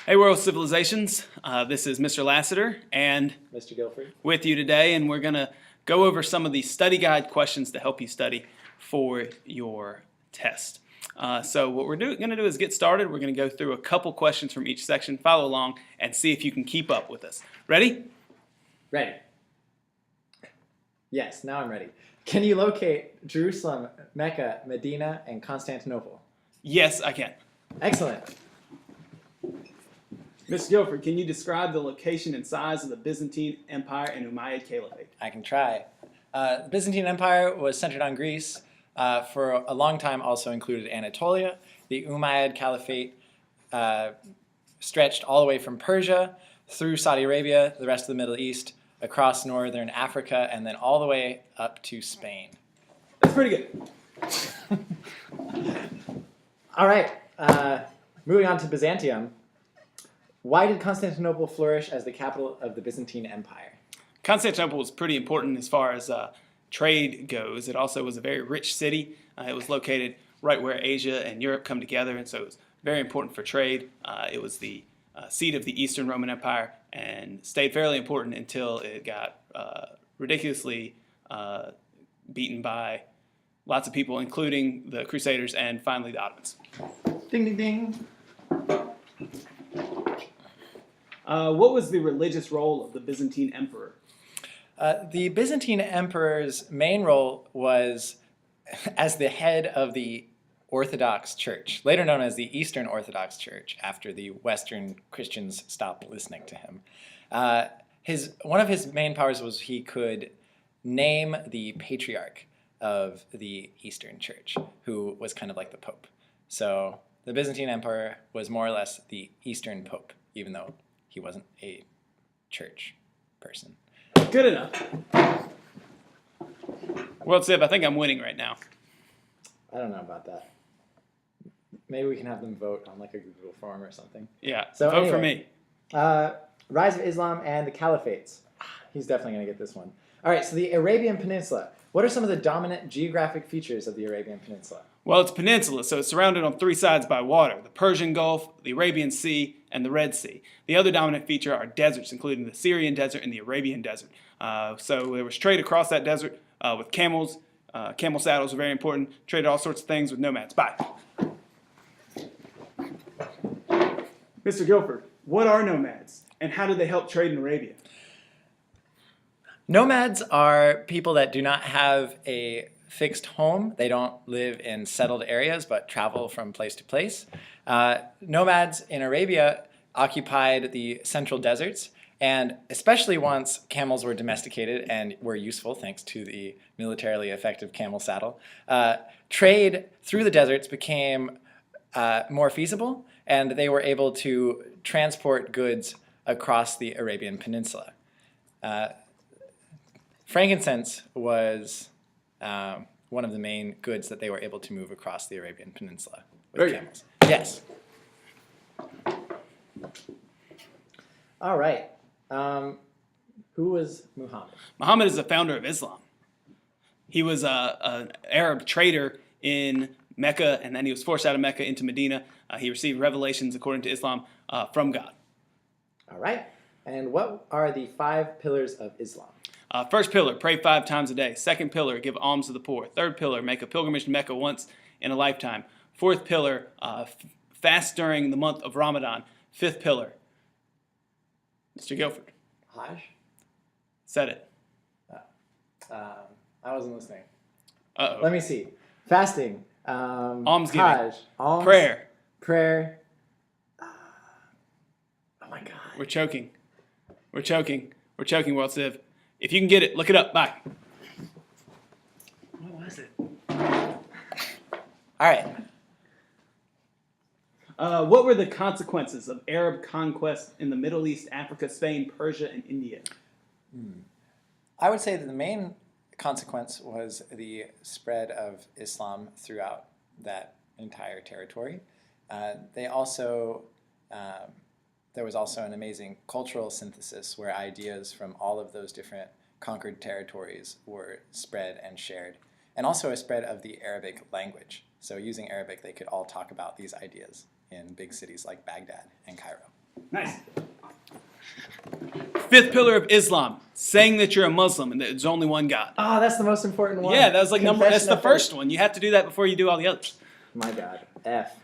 Hey, World Civilizations. This is Mr. Lasseter and Mr. Guilford. with you today, and we're going to go over some of the study guide questions to help you study for your test. So what we're going to do is get started. We're going to go through a couple questions from each section, follow along, and see if you can keep up with us. Ready? Ready. Yes, now I'm ready. Can you locate Jerusalem, Mecca, Medina, and Constantinople? Yes, I can. Excellent. Mr. Guilford, can you describe the location and size of the Byzantine Empire and Umayyad Caliphate? I can try. The Byzantine Empire was centered on Greece. For a long time also included Anatolia. The Umayyad Caliphate stretched all the way from Persia through Saudi Arabia, the rest of the Middle East, across northern Africa, and then all the way up to Spain. That's pretty good. All right, moving on to Byzantium. Why did Constantinople flourish as the capital of the Byzantine Empire? Constantinople was pretty important as far as trade goes. It also was a very rich city. It was located right where Asia and Europe come together, and so it was very important for trade. It was the seat of the Eastern Roman Empire and stayed fairly important until it got ridiculously beaten by lots of people, including the Crusaders and finally the Ottomans. Ding, ding, ding. What was the religious role of the Byzantine emperor? The Byzantine emperor's main role was as the head of the Orthodox Church, later known as the Eastern Orthodox Church, after the Western Christians stopped listening to him. One of his main powers was he could name the patriarch of the Eastern Church, who was kind of like the Pope. So the Byzantine emperor was more or less the Eastern Pope, even though he wasn't a church person. Good enough. World Civ, I think I'm winning right now. I don't know about that. Maybe we can have them vote on like a Google form or something. Yeah, So vote for anyway, me. Rise of Islam and the Caliphates. He's definitely going to get this one. All right, so the Arabian Peninsula. What are some of the dominant geographic features of the Arabian Peninsula? Well, it's a peninsula, so it's surrounded on three sides by water: the Persian Gulf, the Arabian Sea, and the Red Sea. The other dominant feature are deserts, including the Syrian desert and the Arabian desert. So there was trade across that desert with camels. Camel saddles are very important. Traded all sorts of things with nomads. Bye. Mr. Guilford, what are nomads, and how do they help trade in Arabia? Nomads are people that do not have a fixed home. They don't live in settled areas but travel from place to place. Nomads in Arabia occupied the central deserts, and especially once camels were domesticated and were useful thanks to the militarily effective camel saddle, trade through the deserts became more feasible, and they were able to transport goods across the Arabian Peninsula. Frankincense was one of the main goods that they were able to move across the Arabian Peninsula with camels. Yes. All right. Who was Muhammad? Muhammad is the founder of Islam. He was an Arab trader in Mecca, and then he was forced out of Mecca into Medina. He received revelations, according to Islam, from God. All right. And what are the 5 pillars of Islam? First pillar, pray 5 times a day. Second pillar, give alms to the poor. Third pillar, make a pilgrimage to Mecca once in a lifetime. Fourth pillar, fast during the month of Ramadan. Fifth pillar, Mr. Guilford. Hajj? Said it. I wasn't listening. Uh-oh. Let me see. Fasting. Almsgiving. Hajj. Alms. Prayer. Prayer. Oh my God. We're choking. We're choking. We're choking, World Civ. If you can get it, look it up. Bye. What was it? All right. What were the consequences of Arab conquest in the Middle East, Africa, Spain, Persia, and India? I would say that the main consequence was the spread of Islam throughout that entire territory. There was also an amazing cultural synthesis where ideas from all of those different conquered territories were spread and shared, and also a spread of the Arabic language. So using Arabic, they could all talk about these ideas in big cities like Baghdad and Cairo. Nice. Fifth pillar of Islam, saying that you're a Muslim and that there's only one God. Oh, that's the most important one. Yeah, that was like that's Confession the of first faith. one. You have to do that before you do all the others. My God. F.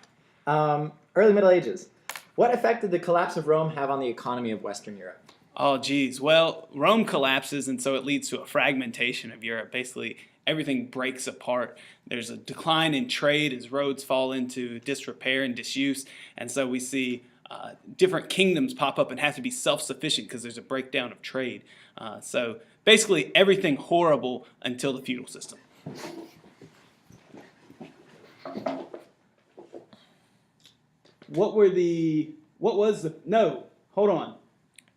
Early Middle Ages. What effect did the collapse of Rome have on the economy of Western Europe? Oh, geez. Well, Rome collapses, and so it leads to a fragmentation of Europe. Basically, everything breaks apart. There's a decline in trade as roads fall into disrepair and disuse, and so we see different kingdoms pop up and have to be self-sufficient because there's a breakdown of trade. So basically, everything horrible until the feudal system. What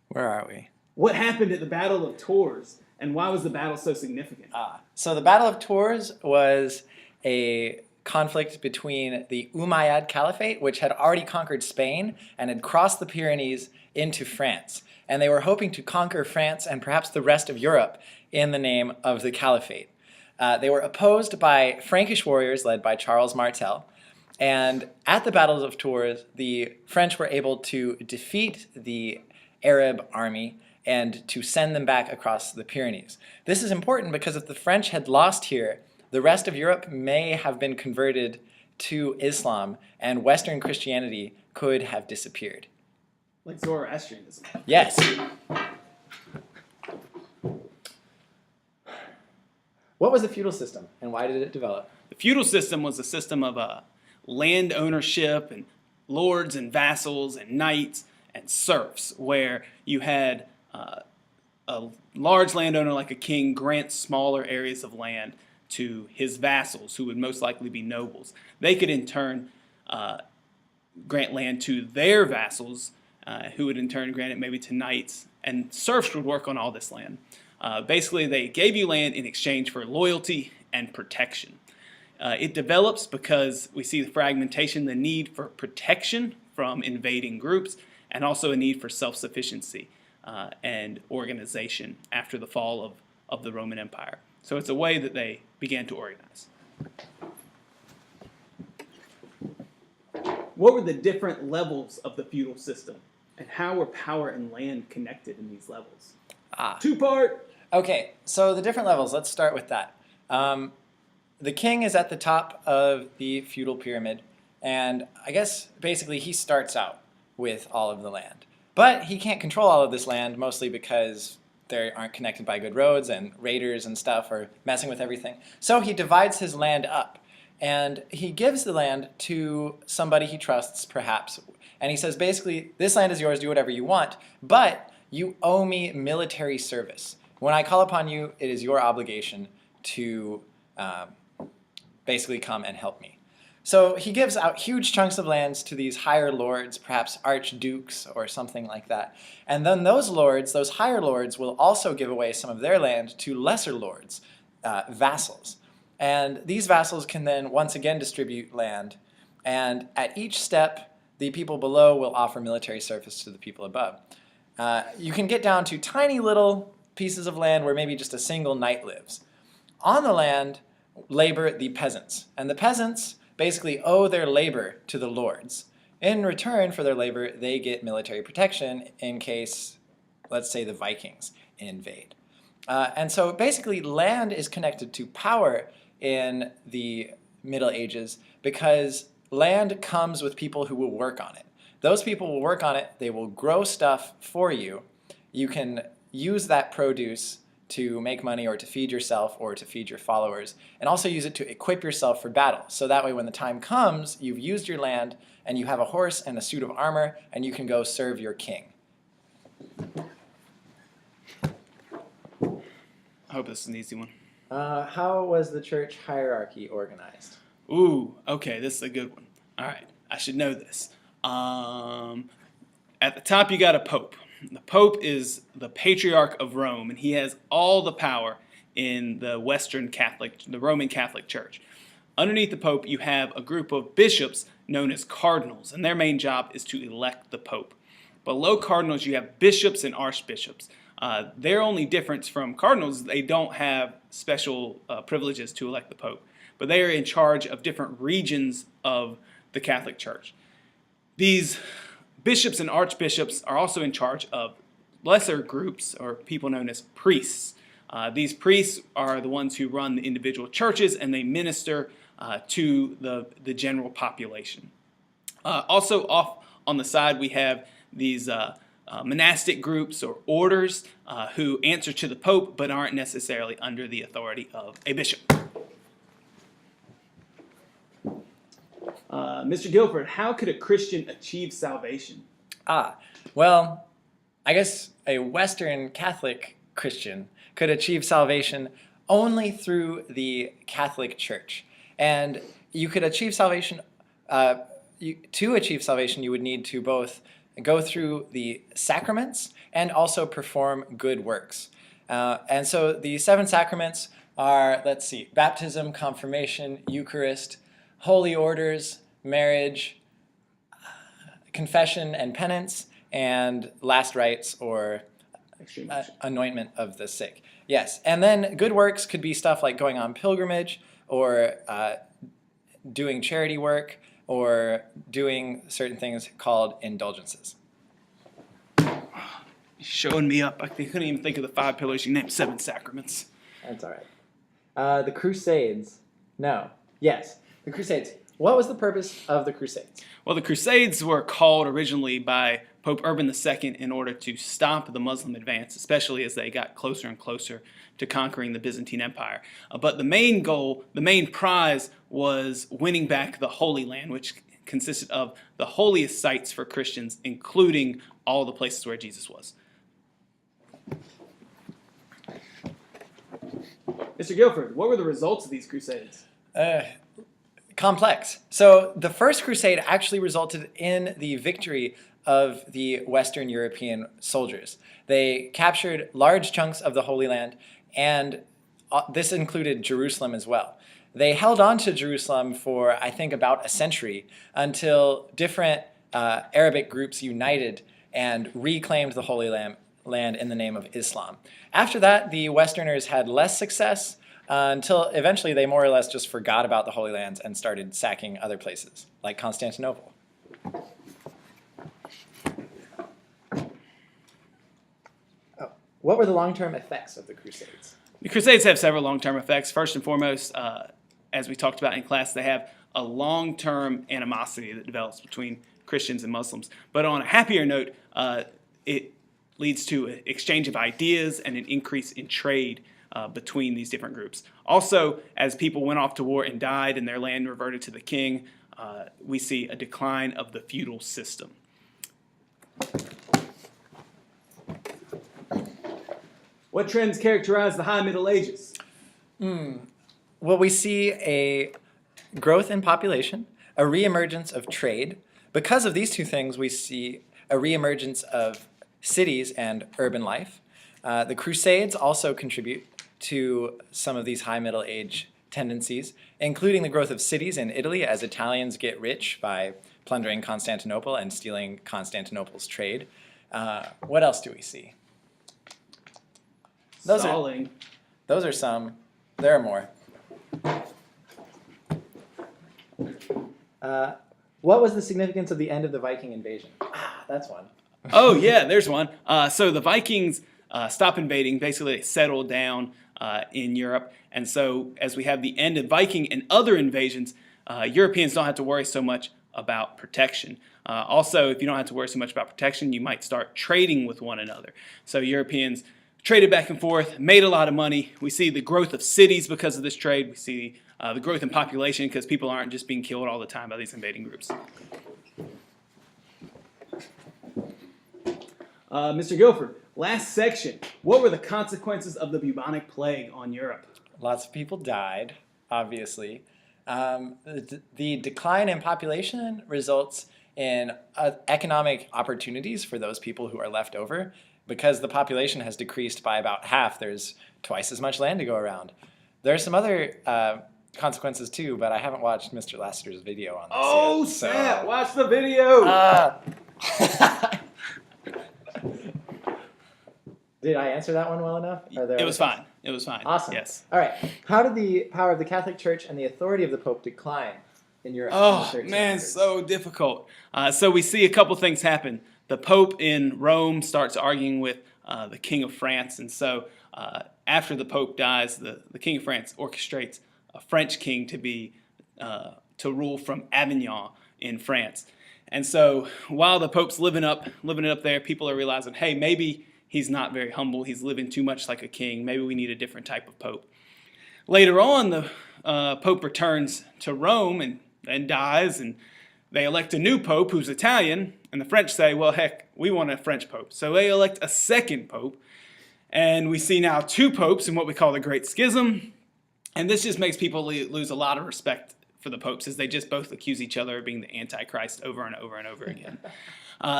Where are we? What happened at the Battle of Tours, and why was the battle so significant? So the Battle of Tours was a conflict between the Umayyad Caliphate, which had already conquered Spain and had crossed the Pyrenees into France. And they were hoping to conquer France and perhaps the rest of Europe in the name of the Caliphate. They were opposed by Frankish warriors led by Charles Martel. And at the Battle of Tours, the French were able to defeat the Arab army and to send them back across the Pyrenees. This is important because if the French had lost here, the rest of Europe may have been converted to Islam, and Western Christianity could have disappeared. Like Zoroastrianism. Yes. What was the feudal system, and why did it develop? The feudal system was a system of land ownership and lords and vassals and knights and serfs, where you had a large landowner like a king grant smaller areas of land to his vassals, who would most likely be nobles. They could in turn grant land to their vassals, who would in turn grant it maybe to knights, and serfs would work on all this land. Basically, they gave you land in exchange for loyalty and protection. It develops because we see the fragmentation, the need for protection from invading groups, and also a need for self-sufficiency and organization after the fall of the Roman Empire. So it's a way that they began to organize. What were the different levels of the feudal system, and how were power and land connected in these levels? Two-part. Okay, so the different levels, let's start with that. The king is at the top of the feudal pyramid, and I guess basically he starts out with all of the land. But he can't control all of this land, mostly because they aren't connected by good roads, and raiders and stuff are messing with everything. So he divides his land up, and he gives the land to somebody he trusts, perhaps. And he says, basically, this land is yours, do whatever you want, but you owe me military service. When I call upon you, it is your obligation to basically come and help me. So he gives out huge chunks of lands to these higher lords, perhaps archdukes or something like that. And then those lords, those higher lords, will also give away some of their land to lesser lords, vassals. And these vassals can then once again distribute land. And at each step, the people below will offer military service to the people above. You can get down to tiny little pieces of land where maybe just a single knight lives. On the land labor the peasants. And the peasants basically owe their labor to the lords. In return for their labor, they get military protection in case, let's say, the Vikings invade. And so basically land is connected to power in the Middle Ages because land comes with people who will work on it. Those people will work on it, they will grow stuff for you. You can use that produce to make money or to feed yourself or to feed your followers, and also use it to equip yourself for battle. So that way when the time comes, you've used your land and you have a horse and a suit of armor and you can go serve your king. I hope this is an easy one. How was the church hierarchy organized? Ooh, okay, this is a good one. All right, I should know this. At the top, you got a pope. The pope is the patriarch of Rome, and he has all the power in the the Roman Catholic Church. Underneath the pope, you have a group of bishops known as cardinals, and their main job is to elect the pope. Below cardinals, you have bishops and archbishops. Their only difference from cardinals is they don't have special privileges to elect the pope, but they are in charge of different regions of the Catholic Church. These Bishops and archbishops are also in charge of lesser groups, or people known as priests. These priests are the ones who run the individual churches, and they minister to the general population. Also off on the side, we have these monastic groups or orders who answer to the Pope but aren't necessarily under the authority of a bishop. Mr. Guilford, how could a Christian achieve salvation? Well, I guess a Western Catholic Christian could achieve salvation only through the Catholic Church. And you could achieve salvation, to achieve salvation, you would need to both go through the sacraments and also perform good works. And so the 7 sacraments are, let's see, baptism, confirmation, Eucharist, holy orders, marriage, confession and penance, and last rites or anointment of the sick. Yes, and then good works could be stuff like going on pilgrimage or doing charity work or doing certain things called indulgences. Showing me up. I couldn't even think of the 5 pillars. You named 7 sacraments. That's all right. The Crusades. No. Yes, the Crusades. What was the purpose of the Crusades? Well, the Crusades were called originally by Pope Urban II in order to stop the Muslim advance, especially as they got closer and closer to conquering the Byzantine Empire. But the main goal, the main prize, was winning back the Holy Land, which consisted of the holiest sites for Christians, including all the places where Jesus was. Mr. Guilford, what were the results of these Crusades? Complex. So the first crusade actually resulted in the victory of the Western European soldiers. They captured large chunks of the Holy Land, and this included Jerusalem as well. They held on to Jerusalem for, I think, about a century until different Arabic groups united and reclaimed the Holy Land in the name of Islam. After that, the Westerners had less success until eventually they more or less just forgot about the Holy Lands and started sacking other places, like Constantinople. What were the long-term effects of the Crusades? The Crusades have several long-term effects. First and foremost, as we talked about in class, they have a long-term animosity that develops between Christians and Muslims. But on a happier note, it leads to an exchange of ideas and an increase in trade between these different groups. Also, as people went off to war and died and their land reverted to the king, we see a decline of the feudal system. What trends characterize the High Middle Ages? Well, we see a growth in population, a reemergence of trade. Because of these two things, we see a reemergence of cities and urban life. The Crusades also contribute to some of these High Middle Age tendencies, including the growth of cities in Italy as Italians get rich by plundering Constantinople and stealing Constantinople's trade. What else do we see? Those are some. There are more. What was the significance of the end of the Viking invasion? That's one. Oh, yeah, there's one. So the Vikings stop invading. Basically, they settle down in Europe. And so as we have the end of Viking and other invasions, Europeans don't have to worry so much about protection. Also, if you don't have to worry so much about protection, you might start trading with one another. So Europeans traded back and forth, made a lot of money. We see the growth of cities because of this trade. We see the growth in population because people aren't just being killed all the time by these invading groups. Mr. Guilford, last section. What were the consequences of the bubonic plague on Europe? Lots of people died, obviously. The decline in population results in economic opportunities for those people who are left over. Because the population has decreased by about half, there's twice as much land to go around. There are some other consequences too, but I haven't watched Mr. Lasseter's video on this Oh, yet, snap! Watch the video! Did I answer that one well enough? It was fine. It was fine. Awesome. Yes. All right. How did the power of the Catholic Church and the authority of the Pope decline in Europe? Oh, in the man, 1300s? so difficult. So we see a couple things happen. The Pope in Rome starts arguing with the King of France. And so after the Pope dies, the King of France orchestrates a French king to rule from Avignon in France. And so while the Pope's living it up there, people are realizing, hey, maybe he's not very humble. He's living too much like a king. Maybe we need a different type of Pope. Later on, the Pope returns to Rome and dies, and they elect a new Pope who's Italian, and the French say, well, heck, we want a French Pope. So they elect a second Pope, and we see now two popes in what we call the Great Schism, and this just makes people lose a lot of respect for the popes, as they just both accuse each other of being the Antichrist over and over and over again.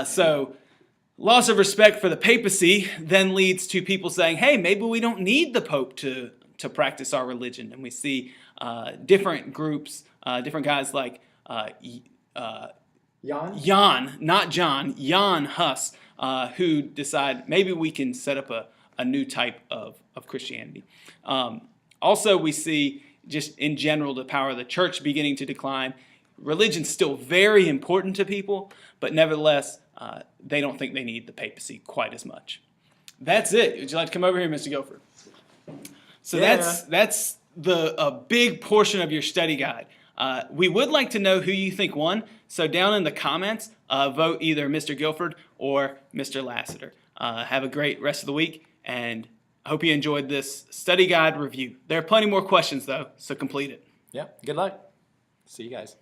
So loss of respect for the papacy then leads to people saying, hey, maybe we don't need the Pope to practice our religion. And we see different groups, different guys like Jan, not John, Jan Hus, who decide maybe we can set up a new type of Christianity. Also, we see just in general the power of the church beginning to decline. Religion's still very important to people, but nevertheless, they don't think they need the papacy quite as much. That's it. Would you like to come over here, Mr. Guilford? So that's a big portion of your study guide. We would like to know who you think won. So down in the comments, vote either Mr. Guilford or Mr. Lasseter. Have a great rest of the week, and I hope you enjoyed this study guide review. There are plenty more questions, though, so complete it. Yeah, good luck. See you guys.